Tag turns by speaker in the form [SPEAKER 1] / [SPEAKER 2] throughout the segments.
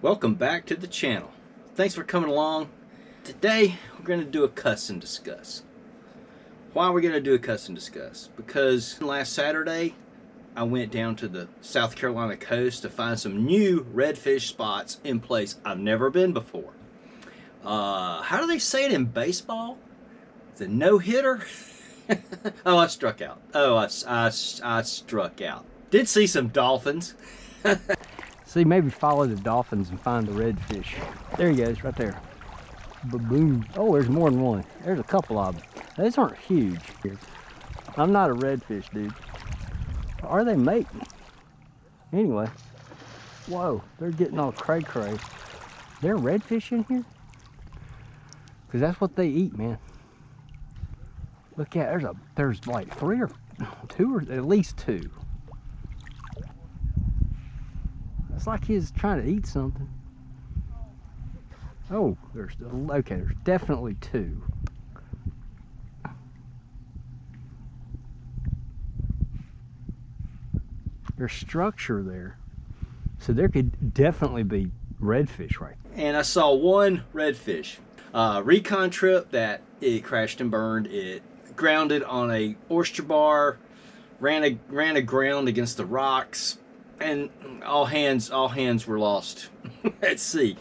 [SPEAKER 1] Welcome back to the channel. Thanks for coming along. Today we're going to do a cuss and discuss. Why are we going to do a cuss and discuss? Because last Saturday I went down to the South Carolina coast to find some new redfish spots in place I've never been before. How do they say it in baseball? The no-hitter? Oh, I struck out. Oh, I struck out. Did see some dolphins.
[SPEAKER 2] See, maybe follow the dolphins and find the redfish. There he goes, right there. Ba-boom. Oh, there's more than one. There's a couple of them. These aren't huge. I'm not a redfish dude. Are they mating? Anyway. Whoa, they're getting all cray-cray. There redfish in here? Because that's what they eat, man. Look at, there's like three or two, or at least two. It's like he's trying to eat something. Oh, there's definitely two. There's structure there, so there could definitely be redfish right there.
[SPEAKER 1] And I saw one redfish. Recon trip that it crashed and burned. It grounded on a oyster bar, ran aground against the rocks, and all hands were lost at sea.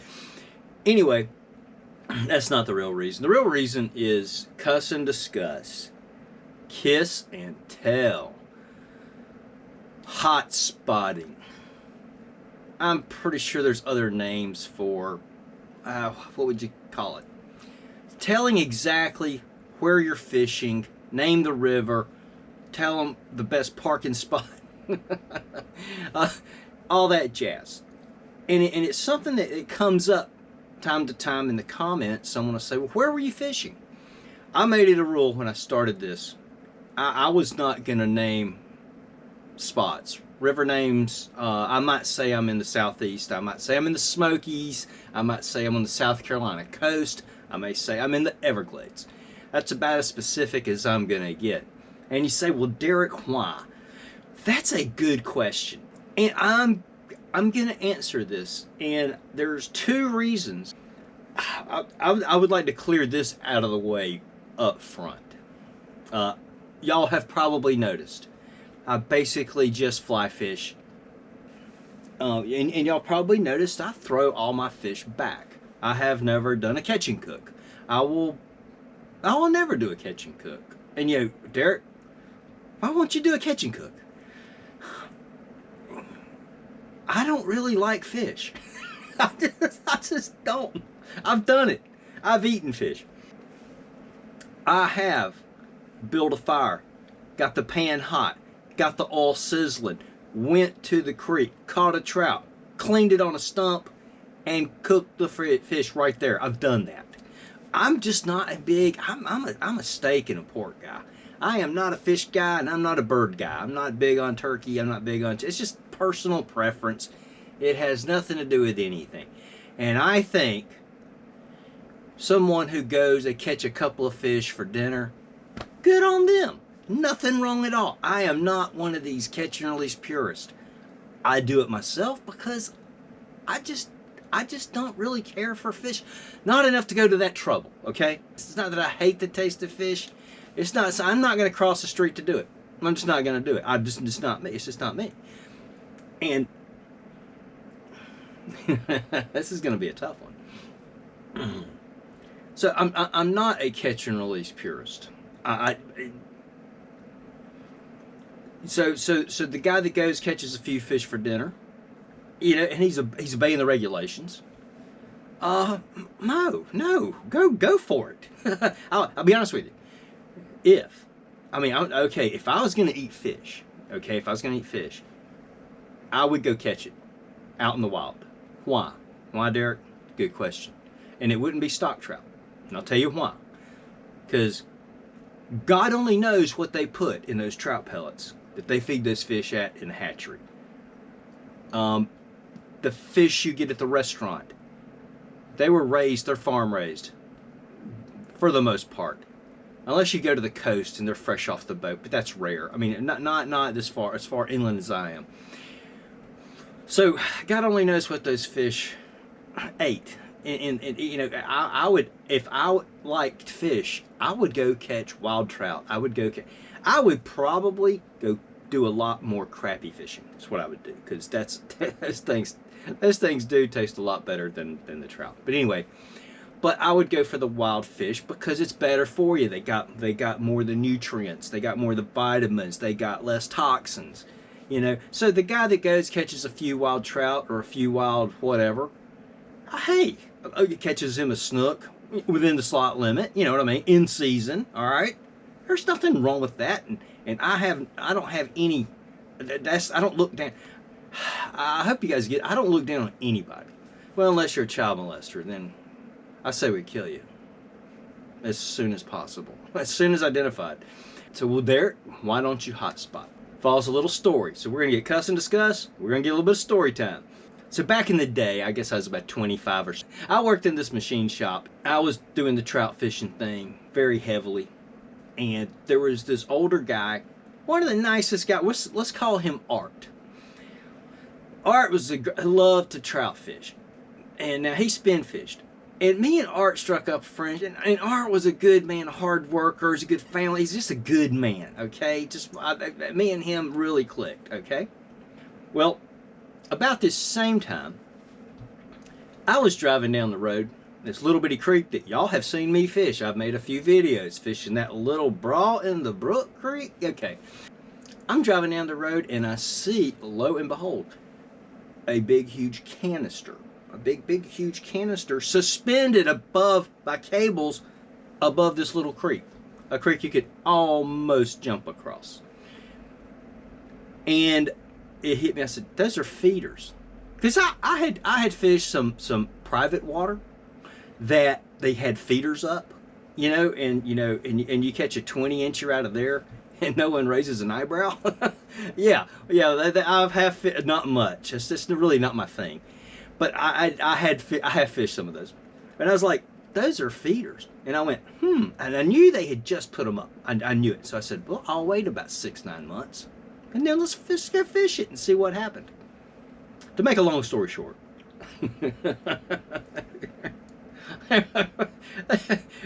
[SPEAKER 1] Anyway, that's not the real reason. The real reason is cuss and discuss, kiss and tell, hot spotting. I'm pretty sure there's other names for, what would you call it? Telling exactly where you're fishing, name the river, tell them the best parking spot. All that jazz, and it's something that it comes up time to time in the comments. Someone will say, well, where were you fishing? I made it a rule when I started this. I was not gonna name spots, river names. I might say I'm in the Southeast, I might say I'm in the Smokies, I might say I'm on the South Carolina coast, I may say I'm in the Everglades. That's about as specific as I'm gonna get. And you say, well, Derek, why? That's a good question, and I'm gonna answer this, and there's two reasons. I would like to clear this out of the way up front. Y'all have probably noticed I basically just fly fish, and y'all probably noticed I throw all my fish back. I have never done a catch and cook. I will never do a catch and cook. And you know, Derek, why won't you do a catch and cook? I don't really like fish. I just don't. I've done it. I've eaten fish. I have built a fire, got the pan hot, got the oil sizzling, went to the creek, caught a trout, cleaned it on a stump, and cooked the fish right there. I've done that. I'm just not a big, I'm a steak and a pork guy. I am not a fish guy, and I'm not a bird guy. I'm not big on turkey. I'm not big on, it's just personal preference. It has nothing to do with anything. And I think someone who goes and catch a couple of fish for dinner, good on them. Nothing wrong at all. I am not one of these catch and release purists. I do it myself because I just don't really care for fish. Not enough to go to that trouble, okay? It's not that I hate the taste of fish. It's not, I'm not going to cross the street to do it. I'm just not going to do it. It's just not me. It's just not me. And this is going to be a tough one. So I'm not a catch and release purist. So the guy that goes catches a few fish for dinner, you know, and he's obeying the regulations. No, go for it. I'll be honest with you. If I was going to eat fish, I would go catch it out in the wild. Why? Why, Derek? Good question. And it wouldn't be stock trout. And I'll tell you why. Because God only knows what they put in those trout pellets that they feed those fish at in the hatchery. The fish you get at the restaurant, they're farm raised for the most part. Unless you go to the coast and they're fresh off the boat, but that's rare. I mean, not as far inland as I am. So God only knows what those fish 8. And you know, I would, if I liked fish, I would go catch wild trout. I would probably go do a lot more crappie fishing. That's what I would do, because that's those things do taste a lot better than the trout. But anyway, but I would go for the wild fish because it's better for you. They got more of the nutrients, they got more of the vitamins, they got less toxins. You know, so the guy that goes catches a few wild trout or a few wild whatever, hey, catches him a snook within the slot limit. You know what I mean? In season, all right. There's nothing wrong with that, and I don't have any. I don't look down. I hope you guys get. I don't look down on anybody. Well, unless you're a child molester, then I say we kill you as soon as possible, as soon as identified. So, well, there. Why don't you hotspot? Follows a little story. So we're gonna get Cuss and Discuss. We're gonna get a little bit of story time. So back in the day, I guess I was about 25 or so. I worked in this machine shop. I was doing the trout fishing thing very heavily, and there was this older guy, one of the nicest guys. Let's call him Art. Art was loved to trout fish, and now he spin fished. And me and Art struck up a friendship, and Art was a good man, a hard worker, he's a good family, he's just a good man, okay? Me and him really clicked, okay? Well, about this same time, I was driving down the road, this little bitty creek that y'all have seen me fish. I've made a few videos fishing that little Brawl in the Brook Creek. Okay, I'm driving down the road and I see, lo and behold, a big huge canister. A big huge canister suspended above by cables above this little creek. A creek you could almost jump across. And it hit me. I said, those are feeders. Because I had fished some private water that they had feeders up, you know, and you catch a 20-incher out of there and no one raises an eyebrow. yeah, I've not much. It's just really not my thing. But I have fished some of those, and I was like, those are feeders. And I went, and I knew they had just put them up. I knew it. So I said, well, I'll wait about 6-9 months, and then let's go fish it and see what happened. To make a long story short,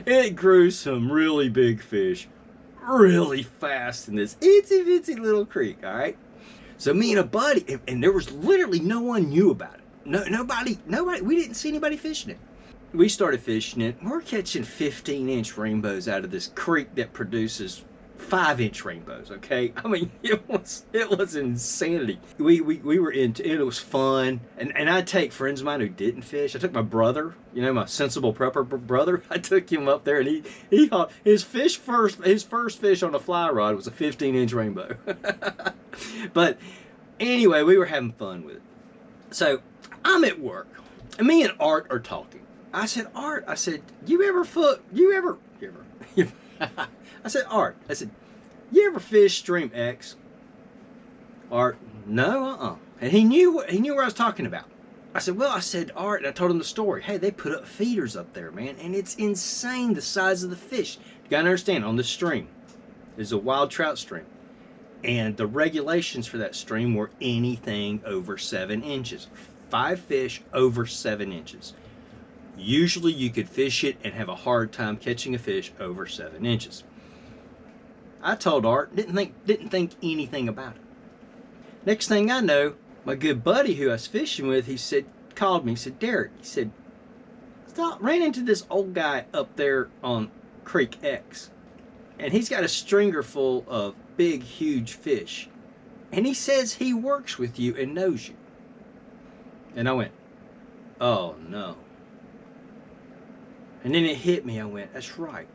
[SPEAKER 1] it grew some really big fish really fast in this itsy bitsy little creek. All right. So me and a buddy, and there was literally no one knew about it. Nobody, we didn't see anybody fishing it. We started fishing it. We're catching 15-inch rainbows out of this creek that produces 5-inch rainbows, okay? I mean, it was insanity. We were into it. It was fun. And I take friends of mine who didn't fish. I took my brother, you know, my sensible prepper brother. I took him up there, and he caught his first fish on a fly rod was a 15-inch rainbow. But anyway, we were having fun with it. So I'm at work, and me and Art are talking. I said, Art, I said, I said, Art, I said, you ever fish Stream X? Art, no, And he knew where I was talking about. I said, well, I said, Art, and I told him the story. Hey, they put up feeders up there, man, and it's insane the size of the fish. You gotta understand, on this stream is a wild trout stream. And the regulations for that stream were anything over 7 inches. 5 fish over 7 inches. Usually you could fish it and have a hard time catching a fish over 7 inches. I told Art, didn't think anything about it. Next thing I know, my good buddy who I was fishing with, called me, he said, Derek, he said, ran into this old guy up there on Creek X. And he's got a stringer full of big, huge fish. And he says he works with you and knows you. And I went, oh no. And then it hit me. I went, that's right.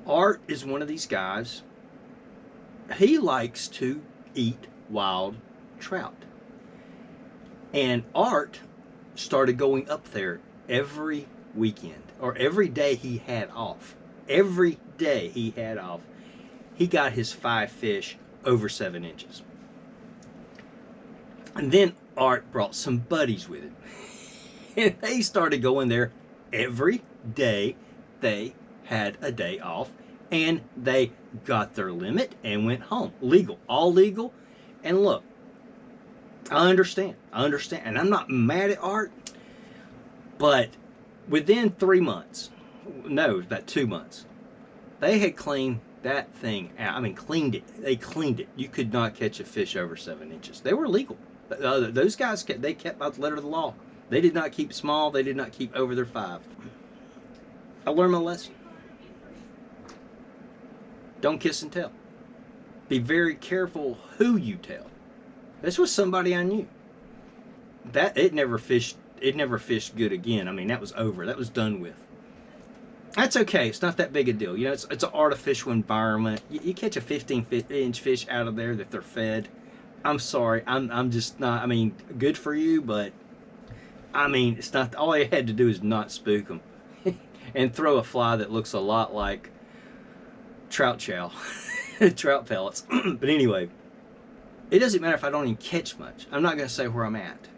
[SPEAKER 1] Art is one of these guys. He likes to eat wild trout. And Art started going up there every weekend, or every day he had off. Every day he had off, he got his 5 fish over 7 inches. And then Art brought some buddies with him. And they started going there every day. They had a day off, and they got their limit and went home. Legal, all legal. And look, I understand, and I'm not mad at Art, But within 3 months, no, about 2 months, they had cleaned that thing out. I mean, cleaned it. They cleaned it. You could not catch a fish over 7 inches. They were legal. Those guys, they kept by the letter of the law. They did not keep small. They did not keep over their 5. I learned my lesson. Don't kiss and tell. Be very careful who you tell. This was somebody I knew. That it never fished good again. I mean, that was over. That was done with. That's okay. It's not that big a deal. You know, it's an artificial environment. You catch a 15-inch fish out of there that they're fed. I'm sorry. I'm just not. I mean, good for you, but I mean, it's not. All I had to do is not spook them and throw a fly that looks a lot like trout chow, trout pellets. But anyway, it doesn't matter if I don't even catch much. I'm not going to say where I'm at.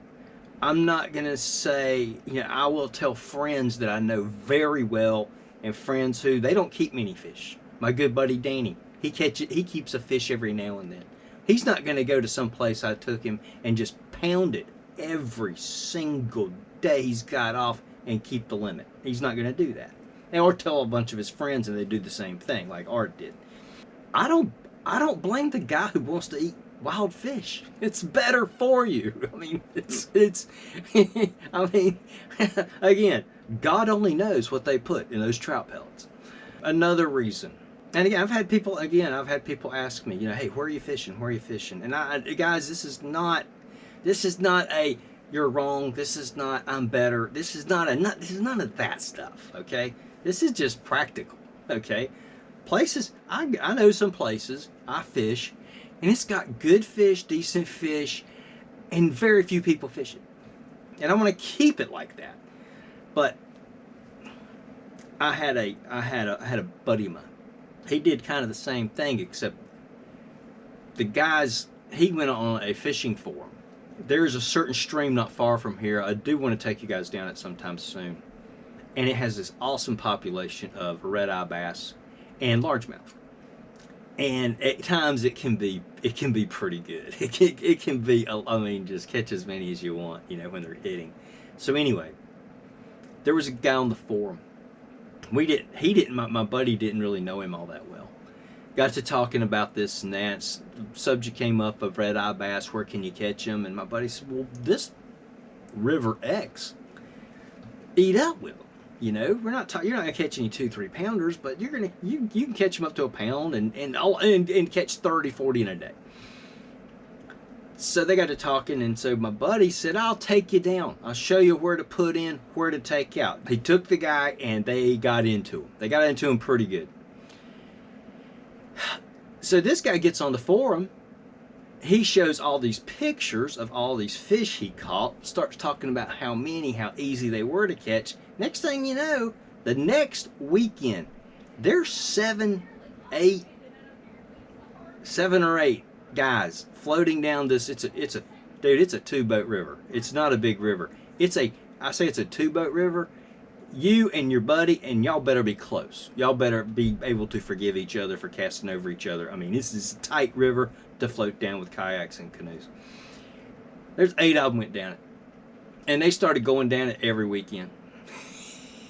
[SPEAKER 1] I'm not going to say, you know, I will tell friends that I know very well and friends who, they don't keep many fish. My good buddy Danny, he keeps a fish every now and then. He's not going to go to some place I took him and just pound it every single day he's got off and keep the limit. He's not going to do that. Or tell a bunch of his friends and they do the same thing like Art did. I don't blame the guy who wants to eat wild fish. It's better for you. I mean, it's I mean, again, God only knows what they put in those trout pellets. Another reason. And again, I've had people ask me, you know, hey, where are you fishing? Where are you fishing? And guys, this is not a you're wrong. This is not I'm better. This is none of that stuff, okay? This is just practical, okay? Places, I know some places I fish, and it's got good fish, decent fish, and very few people fish it. And I want to keep it like that. But I had a buddy of mine. He did kind of the same thing, except the guys, he went on a fishing forum. There's a certain stream not far from here. I do want to take you guys down it sometime soon. And it has this awesome population of red-eye bass and largemouth. And at times it can be pretty good. It can be, I mean, just catch as many as you want, you know, when they're hitting. So anyway, there was a guy on the forum. My buddy didn't really know him all that well. Got to talking about this and that. Subject came up of red-eye bass. Where can you catch them? And my buddy said, well, this River X, eat up with them. You know, you're not gonna catch any 2-3 pounders, but you can catch them up to a pound and catch 30, 40 in a day. So they got to talking, and so my buddy said, I'll take you down. I'll show you where to put in, where to take out. He took the guy, and they got into him. They got into him pretty good. So this guy gets on the forum. He shows all these pictures of all these fish he caught, starts talking about how easy they were to catch. Next thing you know, the next weekend, there's 7 or 8 guys floating down this. It's a 2-boat river. It's not a big river. I say it's a 2-boat river. You and your buddy, and y'all better be close. Y'all better be able to forgive each other for casting over each other. I mean, this is a tight river to float down with kayaks and canoes. There's 8 of them went down it. And they started going down it every weekend.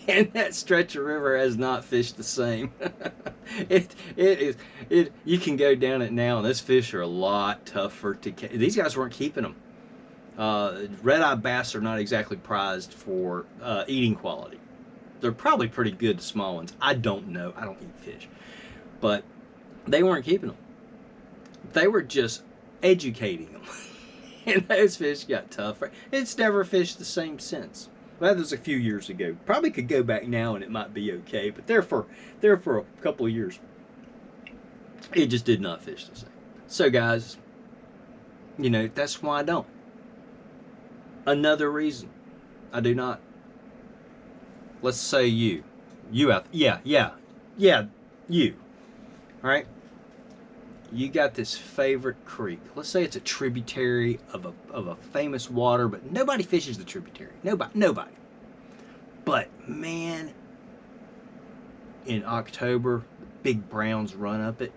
[SPEAKER 1] And that stretch of river has not fished the same. You can go down it now, and those fish are a lot tougher to catch. These guys weren't keeping them. Red-eye bass are not exactly prized for eating quality. They're probably pretty good, the small ones. I don't know. I don't eat fish. But they weren't keeping them. They were just educating them. And those fish got tougher. It's never fished the same since. Well, that was a few years ago. Probably could go back now and it might be okay. But there for a couple of years, it just did not fish the same. So guys, you know, that's why I don't. Another reason I do not. Let's say you out, you. All right. You got this favorite creek. Let's say it's a tributary of a famous water, but nobody fishes the tributary. Nobody. But man, in October, big browns run up it.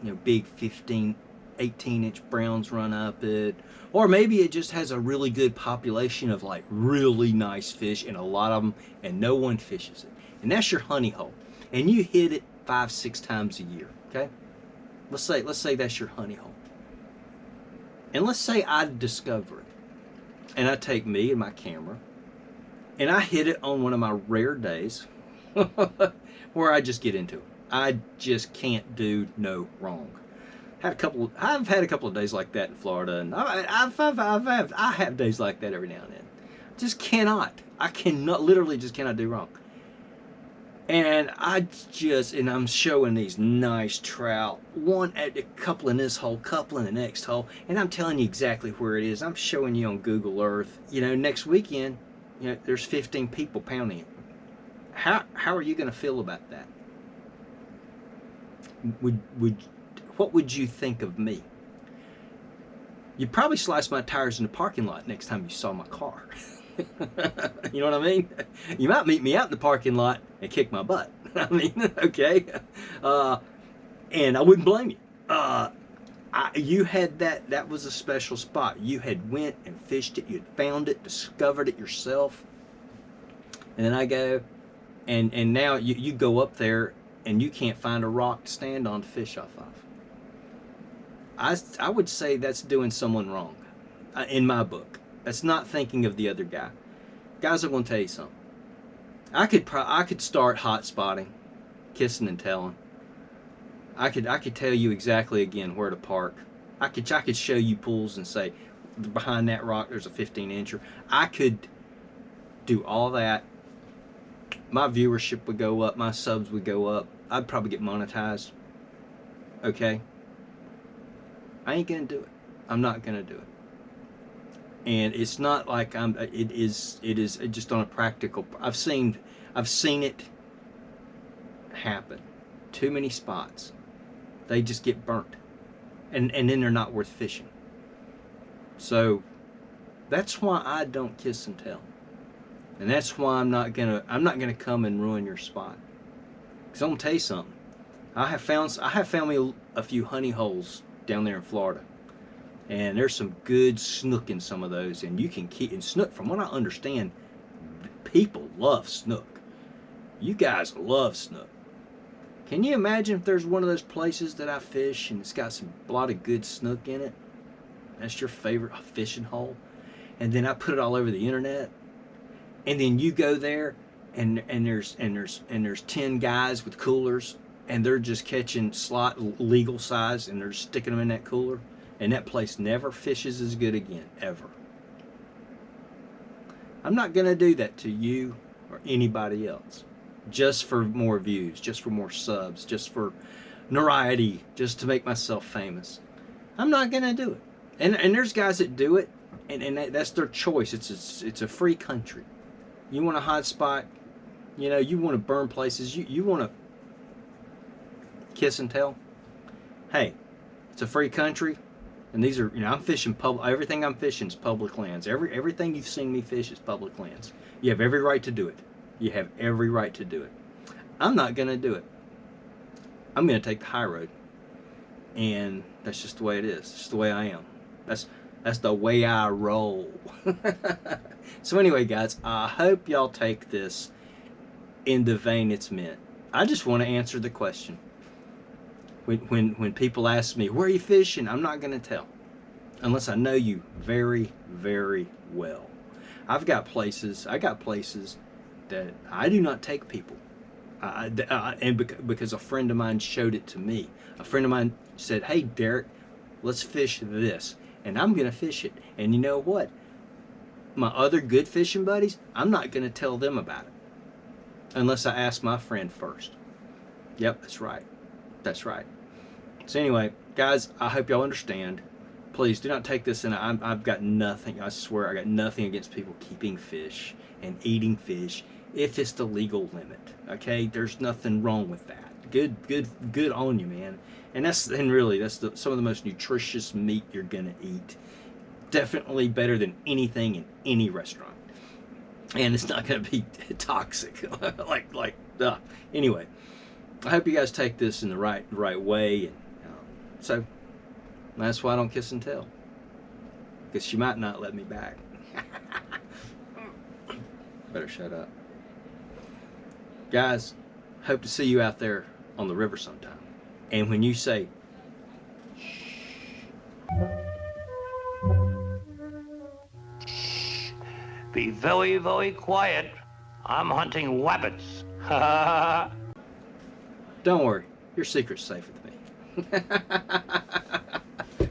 [SPEAKER 1] You know, big 15, 18-inch browns run up it, or maybe it just has a really good population of like really nice fish and a lot of them, and no one fishes it. And that's your honey hole. And you hit it 5-6 times a year, okay? Let's say that's your honey hole. And let's say I discover it, and I take me and my camera, and I hit it on one of my rare days where I just get into it. I just can't do no wrong. I've had a couple of days like that in Florida, and I have days like that every now and then. Just cannot. I cannot, literally just cannot do wrong. And I'm showing these nice trout, one at a couple in this hole, couple in the next hole, and I'm telling you exactly where it is. I'm showing you on Google Earth. You know, next weekend, you know, there's 15 people pounding it. How are you going to feel about that? What would you think of me? You'd probably slice my tires in the parking lot next time you saw my car. You know what I mean? You might meet me out in the parking lot and kick my butt. I mean, okay. And I wouldn't blame you. You had that was a special spot. You had went and fished it. You had found it, discovered it yourself. And then I go, and now you go up there and you can't find a rock to stand on to fish off of. I would say that's doing someone wrong, in my book. That's not thinking of the other guy. Guys, I'm going to tell you something. I could start hot spotting, kissing and telling. I could tell you exactly again where to park. I could show you pools and say behind that rock there's a 15-incher. I could do all that. My viewership would go up, my subs would go up. I'd probably get monetized. Okay? I ain't gonna do it. I'm not gonna do it. And it's not like it is just on a practical. I've seen it happen. Too many spots. They just get burnt. And then they're not worth fishing. So that's why I don't kiss and tell. And that's why I'm not gonna come and ruin your spot. Cause I'm gonna tell you something. I have found me a few honey holes down there in Florida. And there's some good snook in some of those, and you can keep, and snook, from what I understand, people love snook. You guys love snook. Can you imagine if there's one of those places that I fish and it's got a lot of good snook in it? That's your favorite fishing hole. And then I put it all over the internet. And then you go there and there's 10 guys with coolers, and they're just catching slot legal size, and they're sticking them in that cooler. And that place never fishes as good again, ever. I'm not going to do that to you or anybody else. Just for more views, just for more subs, just for notoriety, just to make myself famous. I'm not going to do it. And there's guys that do it, and that's their choice. It's a free country. You want a hot spot, you know, you want to burn places, you want to kiss and tell. Hey, it's a free country. And these are, you know, I'm fishing everything I'm fishing is public lands. Everything you've seen me fish is public lands. You have every right to do it. You have every right to do it. I'm not going to do it. I'm going to take the high road. And that's just the way it is. It's just the way I am. That's the way I roll. So anyway, guys, I hope y'all take this in the vein it's meant. I just want to answer the question. When people ask me, where are you fishing? I'm not going to tell. Unless I know you very, very well. I got places that I do not take people. Because a friend of mine showed it to me. A friend of mine said, hey, Derek, let's fish this. And I'm going to fish it. And you know what? My other good fishing buddies, I'm not going to tell them about it. Unless I ask my friend first. Yep, that's right. That's right. So anyway, guys, I hope y'all understand. Please do not take this in. I've got nothing. I swear, I got nothing against people keeping fish and eating fish if it's the legal limit. Okay, there's nothing wrong with that. Good on you, man. And that's some of the most nutritious meat you're gonna eat. Definitely better than anything in any restaurant. And it's not gonna be toxic. Anyway. I hope you guys take this in the right way. And, so, That's why I don't kiss and tell. Because she might not let me back. Better shut up. Guys, hope to see you out there on the river sometime. And when you say,
[SPEAKER 3] Be very, very quiet. I'm hunting rabbits.
[SPEAKER 1] don't worry, your secret's safe with me.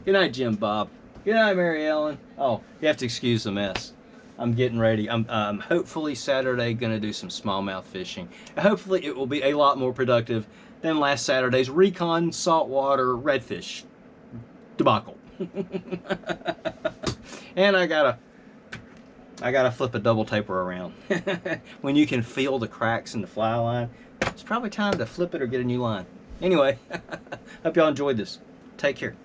[SPEAKER 1] Good night, Jim Bob. Good night, Mary Ellen. Oh, you have to excuse the mess. I'm getting ready. I'm hopefully Saturday going to do some smallmouth fishing. Hopefully it will be a lot more productive than last Saturday's recon saltwater redfish debacle. And I gotta flip a double taper around. When you can feel the cracks in the fly line, it's probably time to flip it or get a new line. Anyway, hope y'all enjoyed this. Take care.